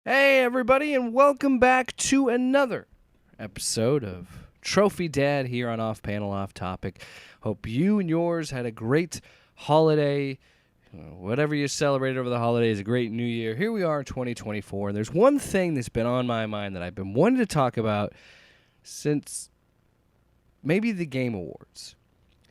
Hey, everybody, and welcome back to another episode of Trophy Dad here on Off Panel Off Topic. Hope you and yours had a great holiday. Whatever you celebrated over the holidays, a great new year. Here we are in 2024, and there's one thing that's been on my mind that I've been wanting to talk about since maybe the Game Awards.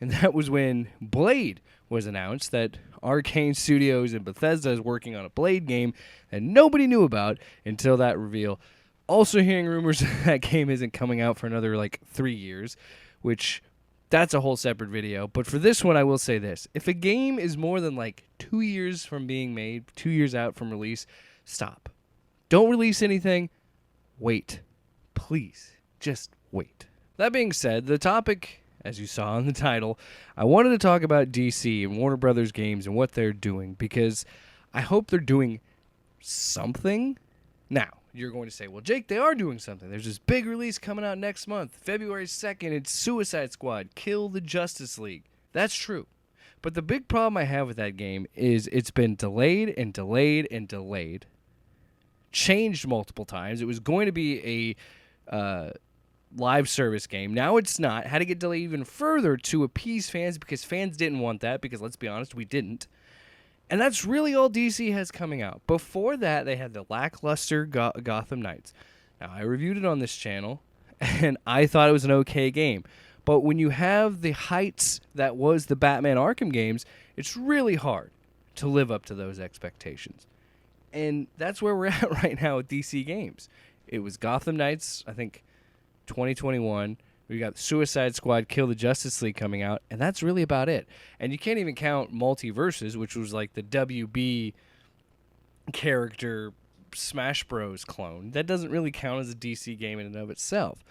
And that was when Blade was announced, that Arcane Studios and Bethesda is working on a Blade game that nobody knew about until that reveal. Also hearing rumors that game isn't coming out for another 3 years, which that's a whole separate video. But for this one, I will say this. If a game is more than 2 years from being made, 2 years out from release, stop. Don't release anything. Wait. Please. Just wait. That being said, the topic, as you saw in the title, I wanted to talk about DC and Warner Brothers games and what they're doing, because I hope they're doing something. Now, you're going to say, well, Jake, they are doing something. There's this big release coming out next month, February 2nd. It's Suicide Squad, Kill the Justice League. That's true. But the big problem I have with that game is it's been delayed and delayed and delayed. Changed multiple times. It was going to be a live service game. Now it's not. Had to get delayed even further to appease fans because fans didn't want that, because let's be honest, we didn't. And that's really all DC has coming out. Before that, they had the lackluster Gotham Knights. Now, I reviewed it on this channel, and I thought it was an okay game. But when you have the heights that was the Batman Arkham games, it's really hard to live up to those expectations. And that's where we're at right now with DC games. It was Gotham Knights, I think, 2021. We got Suicide Squad, Kill the Justice League coming out, and that's really about it. And you can't even count Multiverses, which was like the WB character Smash Bros. Clone. That doesn't really count as a DC game in and of itself.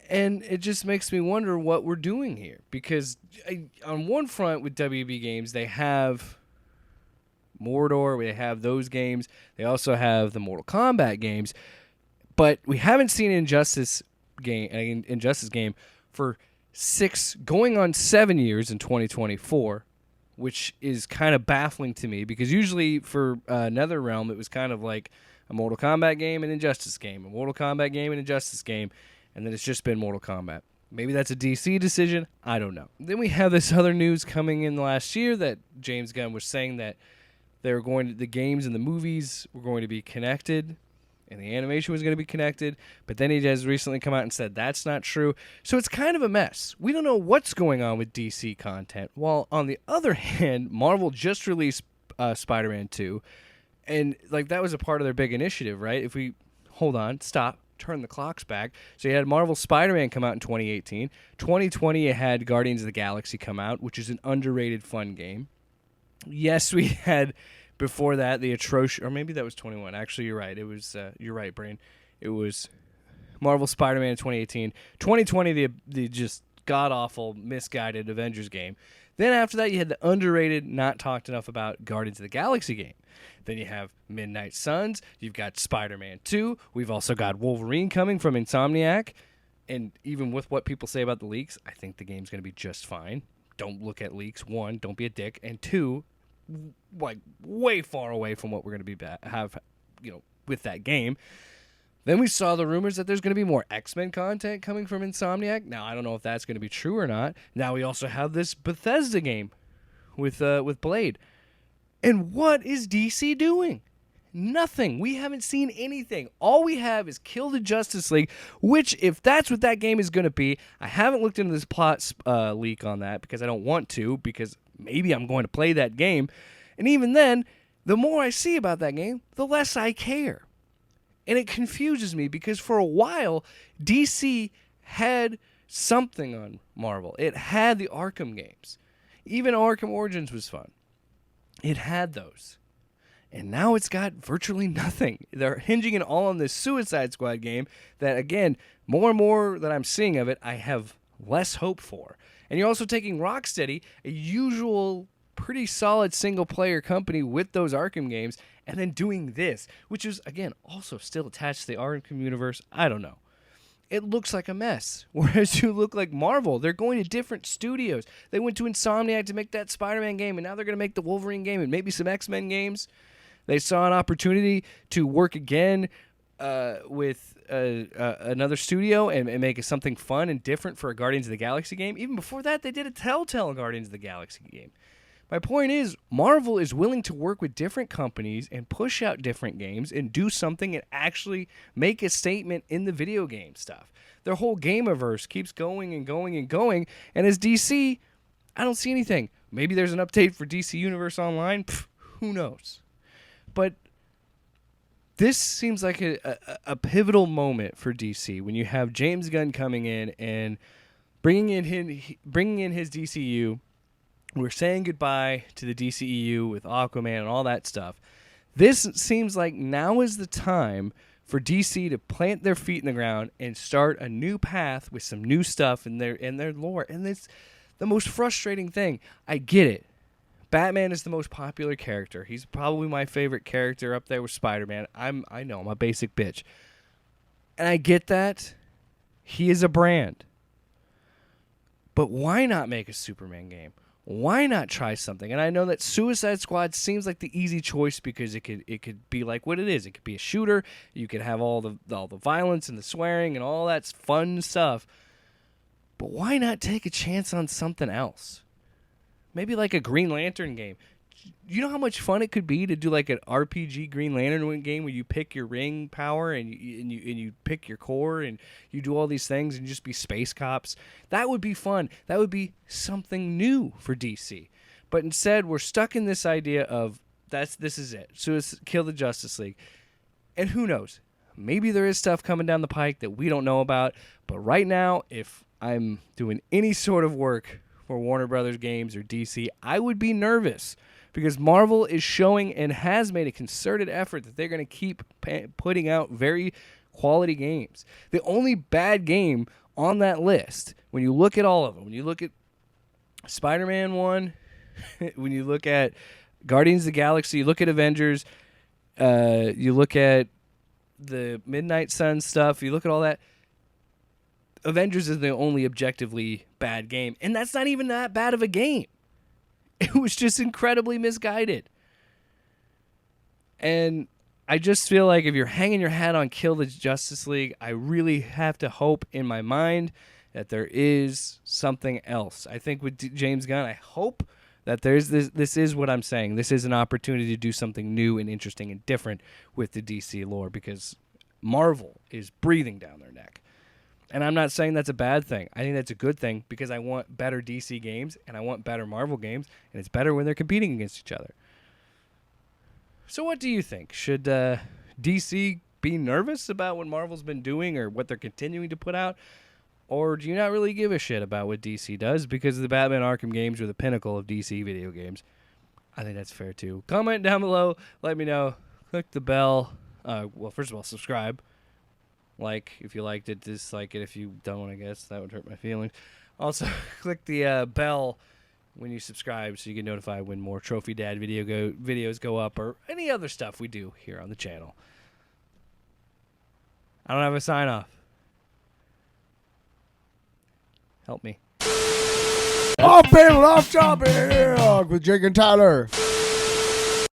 And it just makes me wonder what we're doing here. Because on one front with WB games, they have Mordor, they have those games. They also have the Mortal Kombat games. But we haven't seen an Injustice game for going on 7 years in 2024, which is kind of baffling to me, because usually for NetherRealm it was kind of like a Mortal Kombat game, an Injustice game, a Mortal Kombat game, an Injustice game, and then it's just been Mortal Kombat. Maybe that's a DC decision. I don't know. Then we have this other news coming in the last year that James Gunn was saying that the games and the movies were going to be connected, and the animation was going to be connected, but then he has recently come out and said that's not true. So it's kind of a mess. We don't know what's going on with DC content. While on the other hand, Marvel just released Spider-Man 2, and that was a part of their big initiative, right? If we turn the clocks back. So you had Marvel Spider-Man come out in 2018. 2020, you had Guardians of the Galaxy come out, which is an underrated fun game. Yes, we had before that the atrocious, or maybe that was 21. Actually, you're right. It was you're right, Brain. It was Marvel Spider-Man in 2018. 2020, the just god-awful, misguided Avengers game. Then after that, you had the underrated, not talked enough about Guardians of the Galaxy game. Then you have Midnight Suns. You've got Spider-Man 2. We've also got Wolverine coming from Insomniac. And even with what people say about the leaks, I think the game's going to be just fine. Don't look at leaks. One, don't be a dick. And two, way far away from what we're going to be with that game. Then we saw the rumors that there's going to be more X-Men content coming from Insomniac. Now, I don't know if that's going to be true or not. Now we also have this Bethesda game with Blade. And what is DC doing? Nothing. We haven't seen anything. All we have is Kill the Justice League, which, if that's what that game is going to be, I haven't looked into this plot leak on that because I don't want to, because maybe I'm going to play that game. And even then, the more I see about that game, the less I care. And it confuses me because for a while, DC had something on Marvel. It had the Arkham games. Even Arkham Origins was fun. It had those. And now it's got virtually nothing. They're hinging it all on this Suicide Squad game that, again, more and more that I'm seeing of it, I have less hope for. And you're also taking Rocksteady, a usual pretty solid single-player company with those Arkham games, and then doing this, which is, again, also still attached to the Arkham universe. I don't know. It looks like a mess. Whereas you look like Marvel. They're going to different studios. They went to Insomniac to make that Spider-Man game, and now they're going to make the Wolverine game and maybe some X-Men games. They saw an opportunity to work again with another studio and make something fun and different for a Guardians of the Galaxy game. Even before that, they did a Telltale Guardians of the Galaxy game. My point is, Marvel is willing to work with different companies and push out different games and do something and actually make a statement in the video game stuff. Their whole Gameverse keeps going and going and going, and as DC, I don't see anything. Maybe there's an update for DC Universe Online. Who knows? But this seems like a pivotal moment for DC when you have James Gunn coming in and bringing in his DCU. We're saying goodbye to the DCEU with Aquaman and all that stuff. This seems like now is the time for DC to plant their feet in the ground and start a new path with some new stuff in their lore. And it's the most frustrating thing. I get it. Batman is the most popular character. He's probably my favorite character up there with Spider-Man. I know, I'm a basic bitch. And I get that. He is a brand. But why not make a Superman game? Why not try something? And I know that Suicide Squad seems like the easy choice because it could be like what it is. It could be a shooter. You could have all the violence and the swearing and all that fun stuff. But why not take a chance on something else? Maybe like a Green Lantern game. You know how much fun it could be to do like an RPG Green Lantern game where you pick your ring power and you pick your core and you do all these things and just be space cops. That would be fun. That would be something new for DC. But instead, we're stuck in this idea of this is it. So it's kill the Justice League. And who knows? Maybe there is stuff coming down the pike that we don't know about. But right now, if I'm doing any sort of work for Warner Brothers games or DC, I would be nervous. Because Marvel is showing and has made a concerted effort that they're going to keep putting out very quality games. The only bad game on that list, when you look at all of them, when you look at Spider-Man 1, when you look at Guardians of the Galaxy, you look at Avengers, you look at the Midnight Sun stuff, you look at all that, Avengers is the only objectively bad game. And that's not even that bad of a game. It was just incredibly misguided. And I just feel like if you're hanging your hat on Kill the Justice League, I really have to hope in my mind that there is something else. I think with James Gunn, I hope that there's this is what I'm saying. This is an opportunity to do something new and interesting and different with the DC lore because Marvel is breathing down their neck. And I'm not saying that's a bad thing. I think that's a good thing because I want better DC games and I want better Marvel games, and it's better when they're competing against each other. So what do you think? Should DC be nervous about what Marvel's been doing or what they're continuing to put out? Or do you not really give a shit about what DC does because the Batman Arkham games are the pinnacle of DC video games? I think that's fair too. Comment down below. Let me know. Click the bell. Well, first of all, subscribe. Like if you liked it, dislike it if you don't, I guess. That would hurt my feelings. Also, click the bell when you subscribe so you get notified when more Trophy Dad videos go up or any other stuff we do here on the channel. I don't have a sign-off. Help me. Off panel, off topic with Jake and Tyler.